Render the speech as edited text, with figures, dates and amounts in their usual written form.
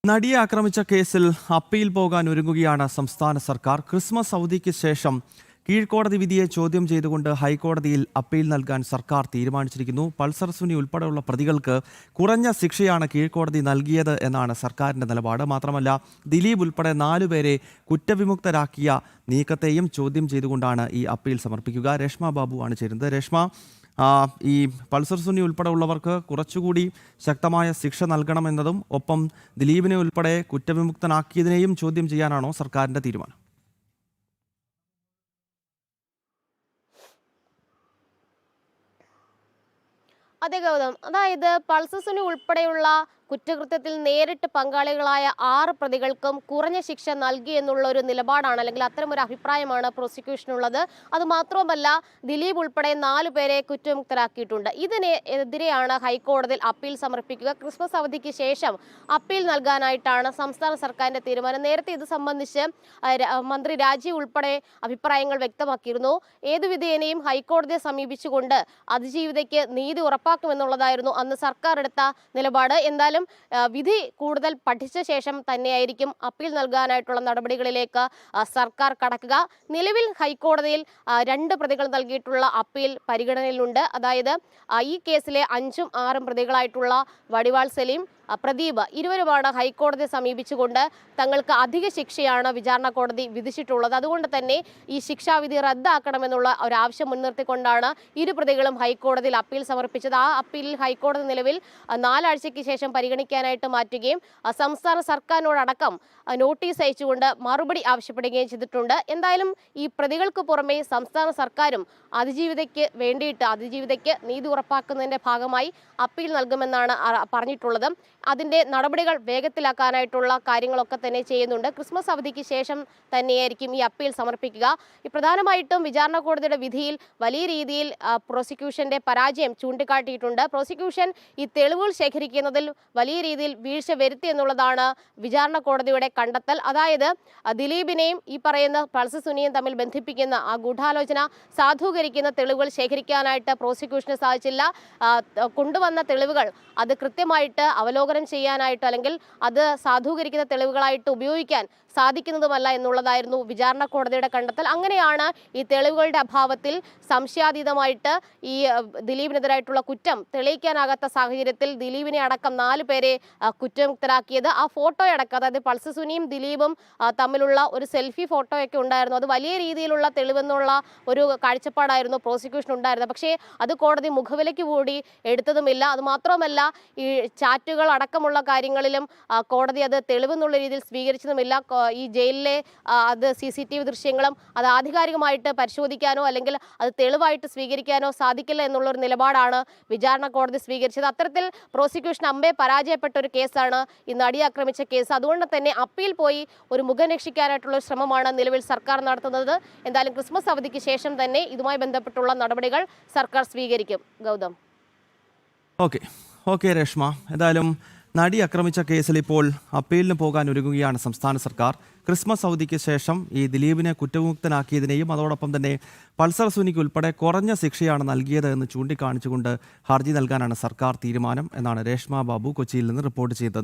നടിയെ ആക്രമിച്ച കേസിൽ അപ്പീൽ പോകാൻ ഒരുങ്ങുകയാണ് സംസ്ഥാന സർക്കാർ. ക്രിസ്മസ് അവധിക്ക് ശേഷം കീഴ്ക്കോടതി വിധിയെ ചോദ്യം ചെയ്തുകൊണ്ട് ഹൈക്കോടതിയിൽ അപ്പീൽ നൽകാൻ സർക്കാർ തീരുമാനിച്ചിരിക്കുന്നു. പൾസർ സുനി ഉൾപ്പെടെയുള്ള പ്രതികൾക്ക് കുറഞ്ഞ ശിക്ഷയാണ് കീഴ്ക്കോടതി നൽകിയത് എന്നാണ് സർക്കാരിന്റെ നിലപാട്. മാത്രമല്ല, ദിലീപ് ഉൾപ്പെടെ 4 പേരെ കുറ്റവിമുക്തരാക്കിയ നീക്കത്തെയും ചോദ്യം ചെയ്തുകൊണ്ടാണ് ഈ അപ്പീൽ സമർപ്പിക്കുക. രേഷ്മ ബാബു ആണ് ചേരുന്നത്. രേഷ്മ, ഈ പൾസർ സുനി ഉൾപ്പെടെ ഉള്ളവർക്ക് കുറച്ചുകൂടി ശക്തമായ ശിക്ഷ നൽകണമെന്നതും ഒപ്പം ദിലീപിനെ ഉൾപ്പെടെ കുറ്റവിമുക്തനാക്കിയതിനെയും ചോദ്യം ചെയ്യാനാണോ സർക്കാരിന്റെ തീരുമാനം? അതെ ഗൗതം, അതായത് പൾസർ സുനി ഉൾപ്പെടെയുള്ള കുറ്റകൃത്യത്തിൽ നേരിട്ട് പങ്കാളികളായ 6 പ്രതികൾക്കും കുറഞ്ഞ ശിക്ഷ നൽകി എന്നുള്ള ഒരു നിലപാടാണ്, അല്ലെങ്കിൽ അത്തരമൊരു അഭിപ്രായമാണ് പ്രോസിക്യൂഷനുള്ളത്. അതുമാത്രമല്ല, ദിലീപ് ഉൾപ്പെടെ 4 പേരെ കുറ്റമുക്തരാക്കിയിട്ടുണ്ട്. ഇതിനെതിരെയാണ് ഹൈക്കോടതിയിൽ അപ്പീൽ സമർപ്പിക്കുക. ക്രിസ്മസ് അവധിക്ക് ശേഷം അപ്പീൽ നൽകാനായിട്ടാണ് സംസ്ഥാന സർക്കാരിന്റെ തീരുമാനം. നേരത്തെ ഇത് സംബന്ധിച്ച് മന്ത്രി രാജീവ് ഉൾപ്പെടെ അഭിപ്രായങ്ങൾ വ്യക്തമാക്കിയിരുന്നു. ഏതു വിധേനയും ഹൈക്കോടതിയെ സമീപിച്ചുകൊണ്ട് അതിജീവിതയ്ക്ക് നീതി ഉറപ്പാക്കുമെന്നുള്ളതായിരുന്നു അന്ന് സർക്കാർ എടുത്ത നിലപാട്. എന്തായാലും വിധി കൂടുതൽ പഠിച്ച ശേഷം തന്നെയായിരിക്കും അപ്പീൽ നൽകാനായിട്ടുള്ള നടപടികളിലേക്ക് സർക്കാർ കടക്കുക. നിലവിൽ ഹൈക്കോടതിയിൽ 2 പ്രതികൾ നൽകിയിട്ടുള്ള അപ്പീൽ പരിഗണനയിലുണ്ട്. അതായത് ഈ കേസിലെ 5ഉം 6ഉം പ്രതികളായിട്ടുള്ള വടിവാൾ സലീം, പ്രദീപ് ഇരുവരുമാണ് ഹൈക്കോടതിയെ സമീപിച്ചുകൊണ്ട് തങ്ങൾക്ക് അധിക ശിക്ഷയാണ് വിചാരണ കോടതി വിധിച്ചിട്ടുള്ളത്. അതുകൊണ്ട് തന്നെ ഈ ശിക്ഷാവിധി റദ്ദാക്കണമെന്നുള്ള ഒരു ആവശ്യം മുൻനിർത്തിക്കൊണ്ടാണ് 2 പ്രതികളും ഹൈക്കോടതിയിൽ അപ്പീൽ സമർപ്പിച്ചത്. ആ അപ്പീലിൽ ഹൈക്കോടതി നിലവിൽ 4 ആഴ്ചയ്ക്ക് ശേഷം പരിഗണിക്കാനായിട്ട് മാറ്റുകയും സംസ്ഥാന സർക്കാരിനോടക്കം നോട്ടീസ് അയച്ചുകൊണ്ട് മറുപടി ആവശ്യപ്പെടുകയും ചെയ്തിട്ടുണ്ട്. എന്തായാലും ഈ പ്രതികൾക്ക് പുറമെ സംസ്ഥാന സർക്കാരും അതിജീവിതയ്ക്ക് നീതി ഉറപ്പാക്കുന്നതിന്റെ ഭാഗമായി അപ്പീൽ നൽകുമെന്നാണ് പറഞ്ഞിട്ടുള്ളത്. അതിന്റെ നടപടികൾ വേഗത്തിലാക്കാനായിട്ടുള്ള കാര്യങ്ങളൊക്കെ തന്നെ ചെയ്യുന്നുണ്ട്. ക്രിസ്മസ് അവധിക്ക് ശേഷം തന്നെയായിരിക്കും ഈ അപ്പീൽ സമർപ്പിക്കുക. പ്രധാനമായിട്ടും വിചാരണ കോടതിയുടെ വിധിയിൽ വലിയ രീതിയിൽ പ്രോസിക്യൂഷന്റെ പരാജയം ചൂണ്ടിക്കാട്ടിയിട്ടുണ്ട്. പ്രോസിക്യൂഷൻ ഈ തെളിവുകൾ ശേഖരിക്കുന്നതിൽ വലിയ രീതിയിൽ വീഴ്ച വരുത്തി എന്നുള്ളതാണ് വിചാരണ കോടതിയുടെ കണ്ടെത്തൽ. അതായത് ദിലീപിനെയും ഈ പറയുന്ന പൾസർ സുനിയും തമ്മിൽ ബന്ധിപ്പിക്കുന്ന ആ ഗൂഢാലോചന സാധൂകരിക്കുന്ന തെളിവുകൾ ശേഖരിക്കാനായിട്ട് പ്രോസിക്യൂഷന് സാധിച്ചില്ല. കൊണ്ടുവന്ന തെളിവുകൾ അത് കൃത്യമായിട്ട് അവലോകനം ചെയ്യാനായിട്ട്, അല്ലെങ്കിൽ അത് സാധൂകരിക്കുന്ന തെളിവുകളായിട്ട് ഉപയോഗിക്കാൻ സാധിക്കുന്നതുമല്ല എന്നുള്ളതായിരുന്നു വിചാരണ കോടതിയുടെ കണ്ടെത്തൽ. അങ്ങനെയാണ് ഈ തെളിവുകളുടെ അഭാവത്തിൽ സംശയാതീതമായിട്ട് ഈ ദിലീപിനെതിരായിട്ടുള്ള കുറ്റം തെളിയിക്കാനാകാത്ത സാഹചര്യത്തിൽ ദിലീപിനെ അടക്കം 4 പേരെ കുറ്റമുക്തരാക്കിയത്. ആ ഫോട്ടോ അടക്കം, അതായത് പൾസർ സുനിയും ദിലീപും തമ്മിലുള്ള ഒരു സെൽഫി ഫോട്ടോയൊക്കെ ഉണ്ടായിരുന്നു. അത് വലിയ രീതിയിലുള്ള തെളിവെന്നുള്ള ഒരു കാഴ്ചപ്പാടായിരുന്നു പ്രോസിക്യൂഷൻ ഉണ്ടായിരുന്നത്. പക്ഷേ അത് കോടതി മുഖവിലയ്ക്ക് കൂടി എടുത്തതുമില്ല. അതുമാത്രമല്ല, ഈ ചാറ്റുകൾ അടക്കമുള്ള കാര്യങ്ങളിലും കോടതി അത് തെളിവെന്നുള്ള രീതിയിൽ സ്വീകരിച്ചതുമില്ല. ഈ ജയിലിലെ അത് CCTV ദൃശ്യങ്ങളും അത് ആധികാരികമായിട്ട് പരിശോധിക്കാനോ അല്ലെങ്കിൽ അത് തെളിവായിട്ട് സ്വീകരിക്കാനോ സാധിക്കില്ല എന്നുള്ളൊരു നിലപാടാണ് വിചാരണ കോടതി സ്വീകരിച്ചത്. അത്തരത്തിൽ പ്രോസിക്യൂഷൻ അമ്പെ പരാജയപ്പെട്ട ഒരു കേസാണ് ഈ നടിയെ ആക്രമിച്ച കേസ്. അതുകൊണ്ട് തന്നെ അപ്പീൽ പോയി ഒരു മുഖം രക്ഷിക്കാനായിട്ടുള്ള ശ്രമമാണ് നിലവിൽ സർക്കാർ നടത്തുന്നത്. എന്തായാലും ക്രിസ്മസ് അവധിക്ക് ശേഷം തന്നെ ഇതുമായി ബന്ധപ്പെട്ടുള്ള നടപടികൾ സർക്കാർ സ്വീകരിക്കും. ഗൗതം. ഓക്കെ രേഷ്മ, എന്തായാലും നടി ആക്രമിച്ച കേസിൽ ഇപ്പോൾ അപ്പീലിന് പോകാൻ ഒരുങ്ങുകയാണ് സംസ്ഥാന സർക്കാർ. ക്രിസ്മസ് അവധിക്ക് ശേഷം ഈ ദിലീപിനെ കുറ്റമുക്തനാക്കിയതിനെയും അതോടൊപ്പം തന്നെ പൾസർ സുനിക്ക് ഉൾപ്പെടെ കുറഞ്ഞ ശിക്ഷയാണ് നൽകിയത് എന്ന് ചൂണ്ടിക്കാണിച്ചുകൊണ്ട് ഹർജി നൽകാനാണ് സർക്കാർ തീരുമാനം എന്നാണ് രേഷ്മ ബാബു കൊച്ചിയിൽ നിന്ന് റിപ്പോർട്ട് ചെയ്തത്.